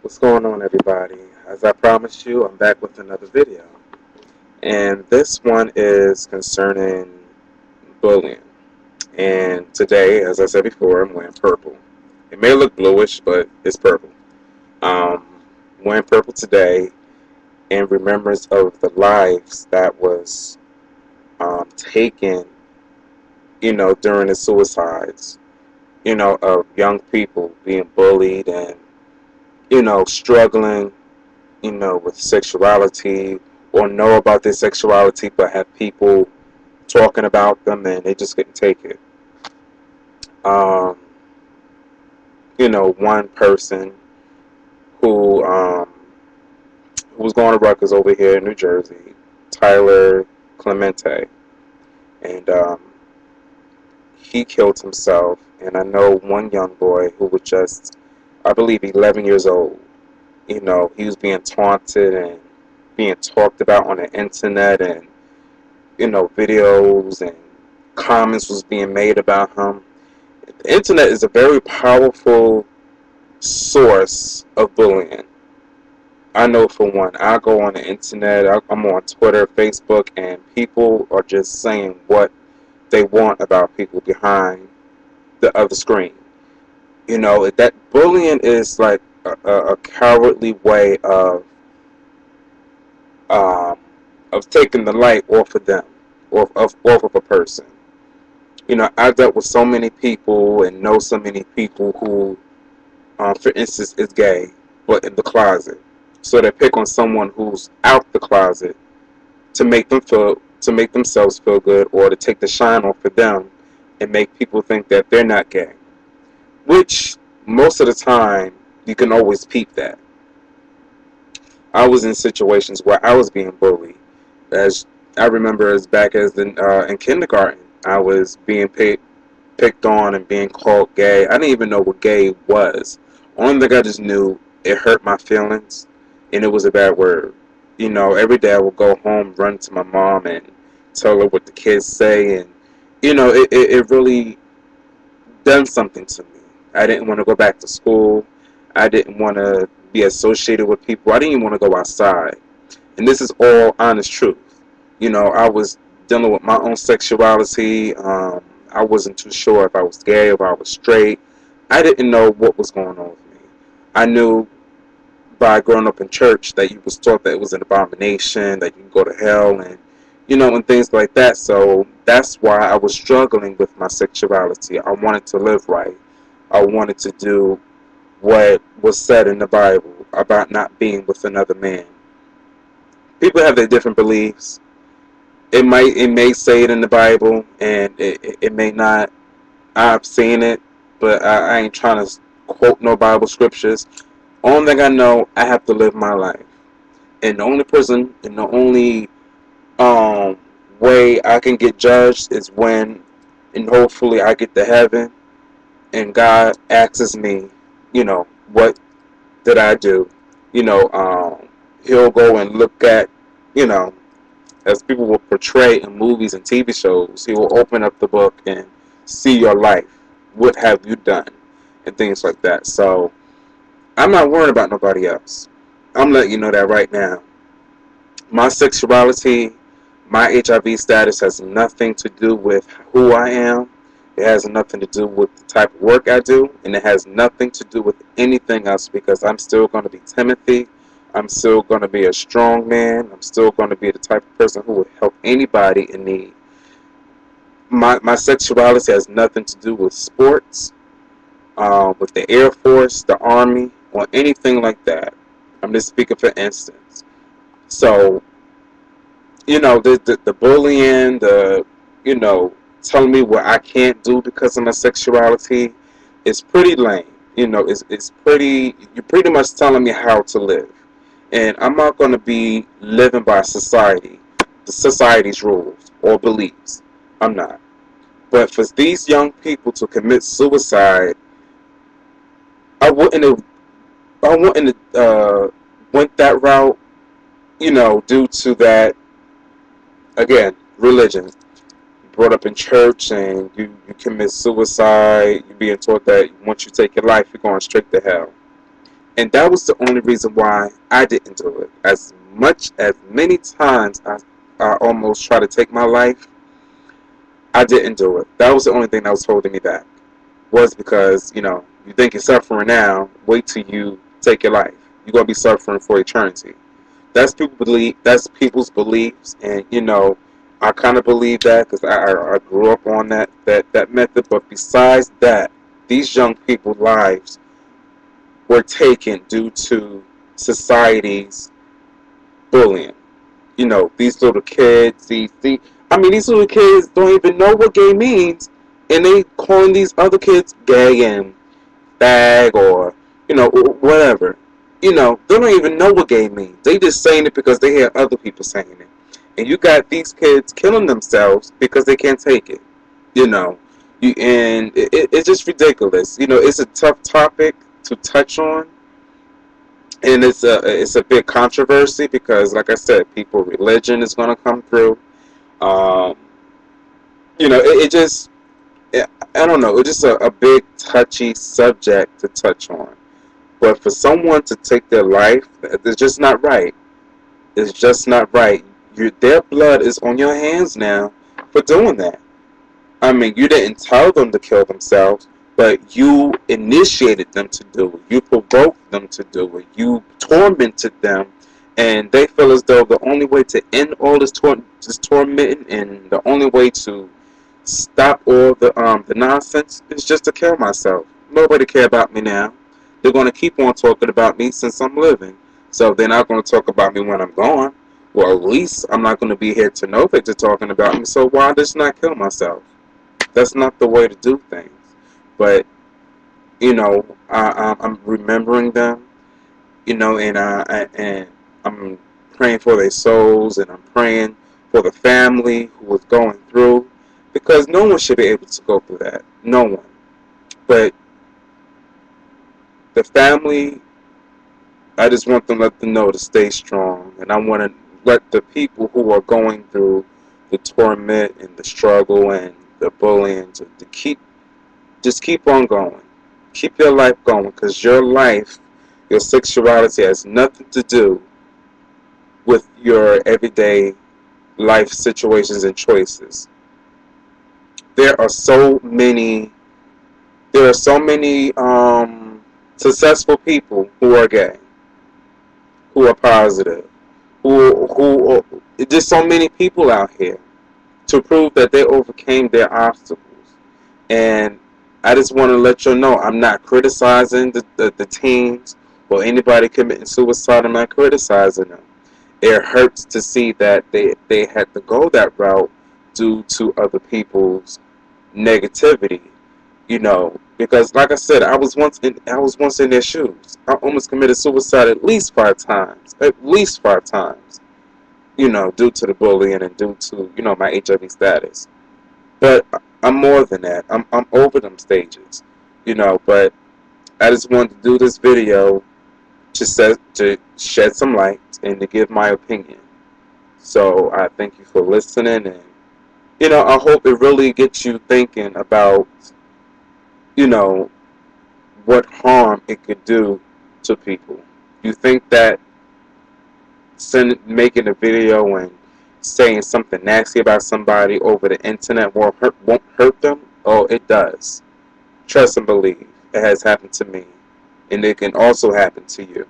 What's going on, everybody? As I promised you, I'm back with another video. And this one is concerning bullying. And today, as I said before, I'm wearing purple. It may look bluish, but it's purple. Um, wearing purple today in remembrance of the lives that was taken, during the suicides, of young people being bullied and, struggling with sexuality or know about their sexuality but have people talking about them and they just couldn't take it. Um, one person who was going to Rutgers over here in New Jersey, Tyler Clemente, and he killed himself. And I know one young boy who was just, I believe, 11 years old. He was being taunted and being talked about on the internet, and videos and comments was being made about him. The internet is a very powerful source of bullying. I know for one, I go on the internet, I'm on Twitter, Facebook, and people are just saying what they want about people behind the other screen. That bullying is like a cowardly way um, of taking the light off of them, off of a person. I've dealt with so many people and know so many people who, for instance, is gay, but in the closet. So they pick on someone who's out the closet to make themselves feel good, or to take the shine off of them and make people think that they're not gay. Which most of the time you can always peep that. I was in situations where I was being bullied. As I remember, as back as in kindergarten, I was being picked on and being called gay. I didn't even know what gay was. Only thing I just knew, it hurt my feelings, and it was a bad word. Every day I would go home, run to my mom, and tell her what the kids say, and it really done something to me. I didn't want to go back to school. I didn't want to be associated with people. I didn't even want to go outside. And this is all honest truth. I was dealing with my own sexuality. I wasn't too sure if I was gay, if I was straight. I didn't know what was going on with me. I knew by growing up in church that you was taught that it was an abomination, that you can go to hell, and and things like that. So that's why I was struggling with my sexuality. I wanted to live right. I wanted to do what was said in the Bible about not being with another man. People have their different beliefs. It may say it in the Bible, and it may not. I've seen it, but I ain't trying to quote no Bible scriptures. Only thing I know, I have to live my life, and the only person and the only way I can get judged is when, and hopefully I get to heaven, and God asks me, what did I do? He'll go and look at, you know, as people will portray in movies and TV shows, he will open up the book and see your life. What have you done? And things like that. So I'm not worrying about nobody else. I'm letting you know that right now. My sexuality, my HIV status has nothing to do with who I am. It has nothing to do with the type of work I do, and it has nothing to do with anything else, because I'm still going to be Timothy. I'm still going to be a strong man. I'm still going to be the type of person who will help anybody in need. My sexuality has nothing to do with sports, with the Air Force, the Army, or anything like that. I'm just speaking for instance. So, the bullying, telling me what I can't do because of my sexuality is pretty lame. You're pretty much telling me how to live. And I'm not going to be living by the society's rules or beliefs. I'm not. But for these young people to commit suicide, I wouldn't have, went that route, due to that, again, religion. Brought up in church and you commit suicide, you're being taught that once you take your life, you're going straight to hell. And that was the only reason why I didn't do it. As many times I almost tried to take my life, I didn't do it. That was the only thing that was holding me back. Was because, you think you're suffering now, wait till you take your life. You're gonna be suffering for eternity. That's people's beliefs, and I kind of believe that because I grew up on that method. But besides that, these young people's lives were taken due to society's bullying. These little kids, these little kids don't even know what gay means, and they calling these other kids gay and fag or whatever. They don't even know what gay means. They just saying it because they hear other people saying it. And you got these kids killing themselves because they can't take it. It's just ridiculous. It's a tough topic to touch on, and it's a big controversy because, like I said, people religion is going to come through. Um, I don't know. It's just a big touchy subject to touch on. But for someone to take their life, it's just not right. It's just not right. Their blood is on your hands now for doing that. I mean, you didn't tell them to kill themselves, but you initiated them to do it. You provoked them to do it. You tormented them, and they feel as though the only way to end all this tormenting and the only way to stop all the nonsense is just to kill myself. Nobody care about me now. They're going to keep on talking about me since I'm living. So they're not going to talk about me when I'm gone. Well, at least I'm not going to be here to know that they're talking about me. So why just not kill myself? That's not the way to do things. But I'm remembering them. And I'm praying for their souls, and I'm praying for the family who was going through, because no one should be able to go through that. No one. But the family, I just want them to let them know to stay strong, and I want to let the people who are going through the torment and the struggle and the bullying to keep on going. Keep your life going, because your life, your sexuality has nothing to do with your everyday life situations and choices. There are so many successful people who are gay, who are positive, who just so many people out here to prove that they overcame their obstacles. And I just want to let you know, I'm not criticizing the teens or anybody committing suicide. I'm not criticizing them. It hurts to see that they had to go that route due to other people's negativity. Because like I said, I was once in their shoes. I almost committed suicide at least 5 times. At least 5 times. Due to the bullying and due to my HIV status. But I'm more than that. I'm over them stages. But I just wanted to do this video to shed some light and to give my opinion. So I thank you for listening, and I hope it really gets you thinking about what harm it could do to people. You think that making a video and saying something nasty about somebody over the internet won't hurt them? Oh, it does. Trust and believe. It has happened to me, and it can also happen to you.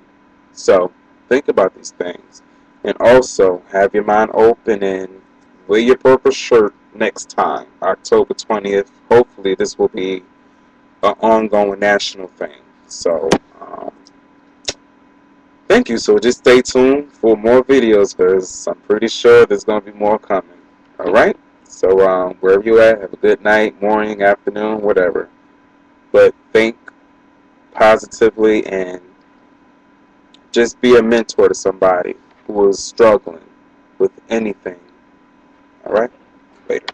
So think about these things, and also have your mind open and wear your purple shirt next time, October 20th. Hopefully this will be an ongoing national thing. So thank you. So just stay tuned for more videos, because I'm pretty sure there's going to be more coming. Alright? So wherever you at, have a good night, morning, afternoon, whatever. But think positively and just be a mentor to somebody who is struggling with anything. Alright? Later.